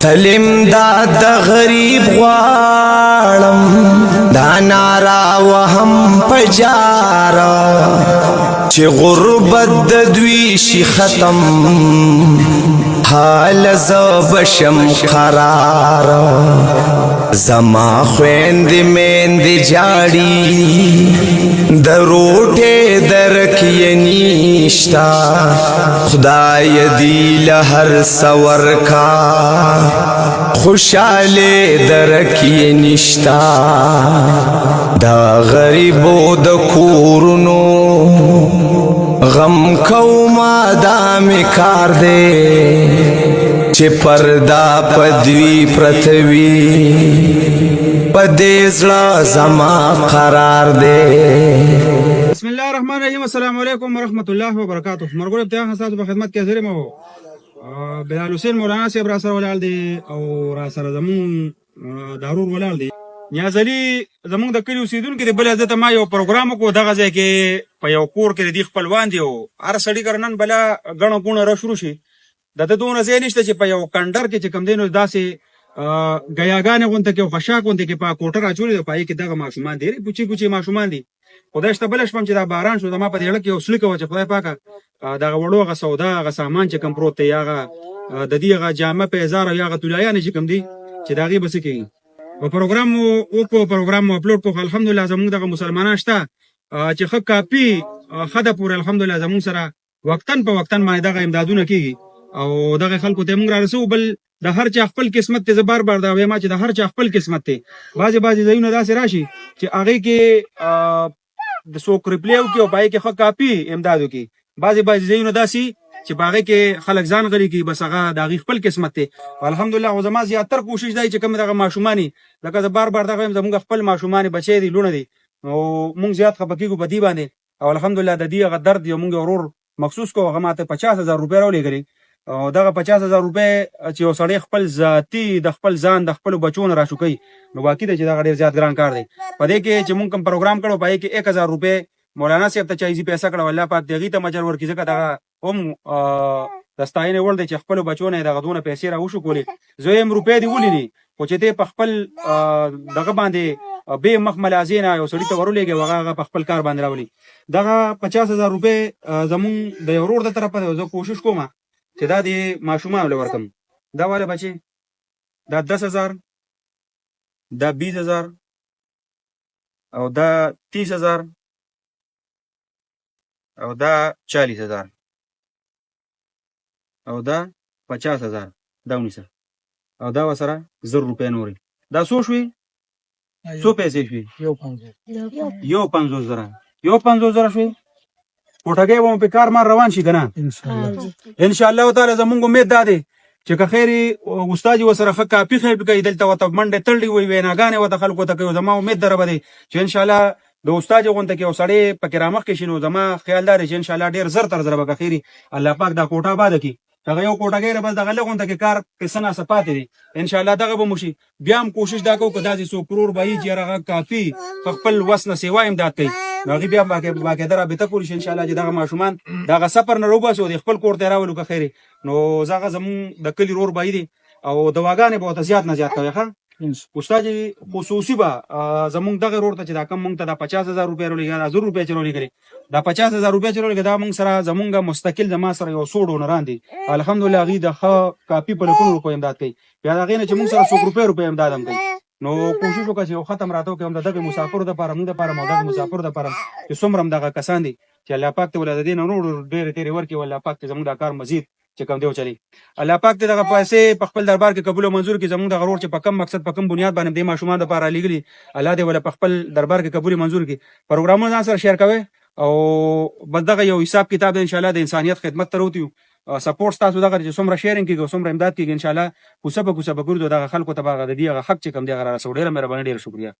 تلم دا د غریب غواړم دا نارا وهم پجارا چې غربت د دوی شي ختم حال زبشم قرار زما خويند میند جاړي د روټه درکې نيشتا خدای دې له هر سور کا خوشاله درکې نيشتا دا غریبو د کورونو غم کوما دا می کار دے چې پردا پدوی پرتوی پدیزلا زما قرار دے. بسم الله الرحمن الرحیم. السلام علیکم ورحمۃ اللہ وبرکاتہ. مرګور ابتداء حساب په خدمت کې حاضر مو بلال حسین مولانا صاحب را سره ولال دي او را سره زمون دارور ولال دي. نیاز علي زمونږ د کلی اوسیدونکو دی. بل عزت ما یو پروګرام کو دغه ځای کې په یو کور کې دی خپلوان دی او هر سړی کرنن بلا غنو غونه را شروع شي د دونه ځای نشته چې په یو کندر کې چې کم دینو داسې غیاګانې غونته کې او خشاک غونته کې په کوټه راچولې دی. پای کې دغه ماشومان دی پوچی پوچی ماشومان دي. خدای شته بلش پم چې دا باران شو زما په دې لړ کې اوسل کوي چې خدای پاکه دغه وړو غ سودا غ سامان چې کم پروت دی هغه د دې غ جامه په هزار یا غ تولیان چې کم دي چې داغي بس کې په پروګرام او په پروګرام اپلوډ کو. الحمدلله زموږ دغه مسلمانان شته چې خ کاپی خده پور الحمدلله زموږ سره وقتن په وقتن باندې دغه امدادونه کیږي او دغه خلکو ته موږ را رسو. بل د هر چا خپل قسمت ته بار بار دا وایم چې د هر چا خپل قسمت ته بعضی ځایونه داسې راشي چې هغه کې د سوک ریپلیو کې او پای کې خ کاپی امدادو کې بعضی ځایونه داسي چې باغې کې خلک ځان غلي کې بس هغه د خپل قسمت ته. الحمدلله او زما زیاتره کوشش دی چې کوم دغه ماشومانی لکه بار بار دغه زموږ خپل ماشومانی بچي دي لونه دي او مونږ زیات خپکیږو بدی باندې او الحمدلله د دې غ درد یو مونږ ورور مخصوص کو هغه ماته 50000 روپیا راولېږي او دغه 50000 روپیا چې یو سړی خپل ذاتی د خپل ځان د خپل بچون را شوکي نو واقعي د چې دا ډیر زیات ګران کار دی. په دې کې چې مونږ کوم پروګرام کړو پای کې 1000 روپیا مولانا صاحب ته چایزي پیسې کړو الله پاک دغه ته مجر ورکړي ځکه دا هم دستاینه ول دی چې خپل بچونه دغه دونه پیسې را وشو کولې زویم روپیا دی ولې خو چې ته په خپل دغه باندې به مخ ملازینه یو سړی ته ورولېږي هغه په خپل کار باندې راولي. دغه 50000 روپیا زمون د یو ورور د طرفه زه کوشش کوم چې دا دی ماشومان له ورکم دا واله بچي دا 10000 دا 20000 او دا 30000 او دا 40000 او دا 50000 دا 19 او دا وسره 1000 روپیا نوري دا سو شوي سو پیسې شوي یو 50000 شوي کوټګي و په کار مار روان شي کنه ان شاء الله تعالی زمونږ امید ده چې که خیری استاد وسره فکا پی خیر کوي دلته وته منډه تړلی وي ویناګانې وته خلکو ته کوي. زما امید دربه دي چې ان شاء الله د استاد غونته کې وسړې پکې رامخ کې شنو زما خیال لري چې ان شاء الله ډیر زر تر زر به خیری الله پاک دا کوټه آباد کی هغه یو کوټګي ربل دغه لغونته کې کار کسنه صفات دي ان شاء الله دغه به مشي. بیا هم کوشش دا کوو کدا چې 100 کروڑ به یې هغه کافي خپل وسنه سیوا امداد کوي نو بیا باقي درا به ته کولی ان شاء الله چې دغه ماشومان دغه سفر نه روباسو د خپل کور ته راولو که خیری نو زغه زمون د کلی رور بای دي او دواګانې به ته زیات نه زیات کوي. ښه استاد خصوصي با زمون دغه رور ته چې دا کم مونږ ته د 50000 روپیا ورولې 1000 روپیا چرولې کړي دا 50000 روپیا چرولې دا مونږ سره زمونږ مستقل زما سره یو 100 ډونران دي الحمدلله غي د کاپی په لکونو روپیا امداد کوي. بیا دا غینه چې مونږ سره 100 روپیا امداد هم کوي نو کوشش وکړه چې ختم راتو کې هم دغه مسافر د پاره موږ د پاره موږ مسافر د پاره چې څومره دغه کسان دي چې الله پاک ته ولادت نه نور ډېر تیری ورکی والله پاک ته زموږ د کار مزید چې کوم دیو چلی الله پاک ته دغه پیسې په خپل دربار کې قبول او منزور کې زموږ د غرور چې په کم مقصد په کم بنیاد باندې د ماشومان د پاره لګلی الله دې ول په خپل دربار کې قبول منزور کې پروګرامونه سره شیر کوي او بدغه یو حساب کتاب ان شاء الله د انسانيت خدمت ته وروتیو سپورټ تاسو دغه چې څومره شیرینګ کیږي څومره امداد کیږي ان شاء الله کوڅه په کوڅه به ګورو دغه خلکو ته باغ د دې حق چې کم دی غره سره ډیره مهرباني ډیره شکریا.